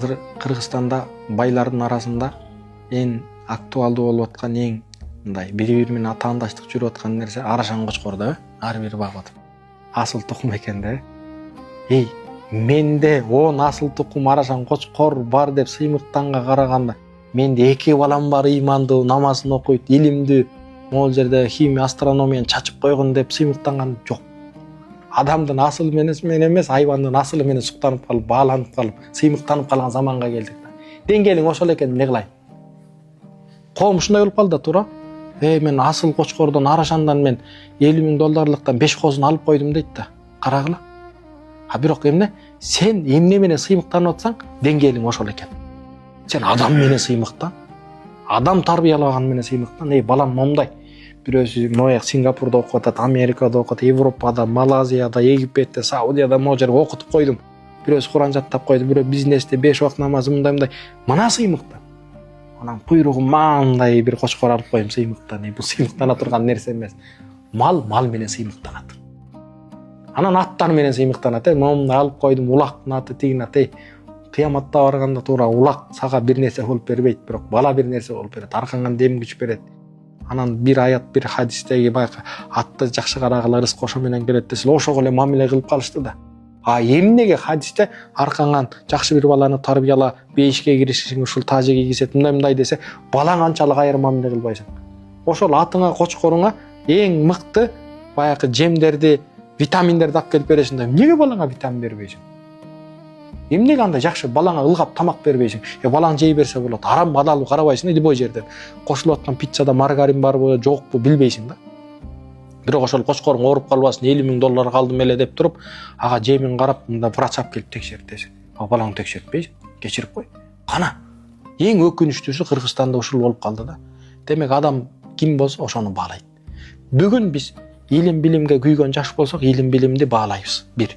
Азыр Кыргызстанда байлардын арасында эң актуалдуу болуп аткан эң мындай бири-бири менен атаандаштык жүрүп аткан нерсе Арашан Кочкор да, ар бир багып. Асыл тукум экен да. Менде 10 асыл тукум Арашан Кочкор бар деп сыймыктанга караганда, менде 2 балам бар, ыймандуу, намазын окуйт, илимдүү, могул жерде химия, астрономияны чачып койгон деп сыймыктанган жок. Адамдын асылы менен эмес, айбандын асылы менен суктанып калып, бааланып калып, сыймыктанып калган заманга келдик да. Деңгээлиң ошол экен, эмне кылайын? Коом ушундай болуп калды да, туура. Мен асыл Кочкордон, Арашандан мен $50,000 5 козун алып койдум дейт да. Карагыла. Бирок эмне? Сен эмне менен сыймыктанып атсаң, деңгээлиң ошол экен. Сен адам менен сыймыктан, адам тарбиялаган менен сыймыктан. Балам момдай. Бирөөсү мояк Сингапурда окуп атат, Америкада окуп атат, Европада, Малайзияда, Египетте, Саудияда могу жерге окутуп койдум. Бирөөсү Куран жаттап койду, бирөө бизнесте 5 убакыт намазы мындай. Мына сыймыктан. Анан куйругу мындай бир Кочкор алып коюм сыймыктан. Бул сыймыктана турган нерсе эмес. Мал менен сыймыктанат. Анан аттар менен сыймыктанат. Момундай алып койдум, улактын аты, тигин аты. Кыяматта барганда туура улак сага бир нерсе болуп бербейт, бирок бала бир нерсе болуп берет. Аркаңан дем күч берет. Анан бир аят, бир хадистеги баягы атты жакшы карагыла рызык ошо менен келет десе, ошого эле мамиле кылып калышты да. Эмнеге хадисте аркаңан жакшы бир баланы тарбияла, бейишке киришиң, ушул тажиге кийсет, мындай десе, балаң анчалык айыр мамиле кылбайсың. Ошол атыңа, Кочкоруңа эң мыкты баягы жемдерди, витаминдерди алып келип бересиң да, эмнеге балаңа витамин бербейсиң? Эмнеге андай жакшы балаңа ылгап тамак бербейсиң? Балаң жей берсе болот. Арам адалбы карабайсың, бой жерден. Кошулуп аткан пиццада маргарин барбы, жокпу билбейсиң да. Бирок ошол Кочкоруң ооруп калбасын, $50,000 калдым эле деп туруп, ага жемин карап, мында врач алып келип текшерт десең. Балаң текшертпейсиң, кечирип кой. Кана. Эң өкүнүчтүүсү Кыргызстанда ушул болуп калды да. Демек адам ким болсо ошону баалайт. Бүгүн биз илим билимге күйгөн жаш болсок, илим билимди баалайбыз. Бир.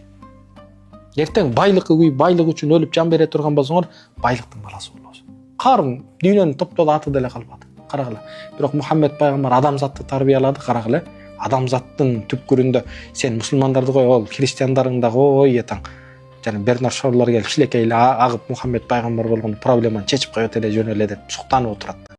Эртең байлыкка күйүп, байлык үчүн өлүп жан бере турган болсоңор, байлыктын баласы болобуз. Карын дүйнөнүн топтолу аты деле калбады. Карагыла. Бирок Мухаммед пайгамбар адамзатты тарбиялады, карагыла. Адамзаттын түпкүрүндө сен мусулмандарды кой, ол христиандарың да кой этаң. Жана Бернар Шорлар келип шилекейле агып Мухаммед пайгамбар болгон проблеманы чечип коет эле жөн эле деп суктанып отурат.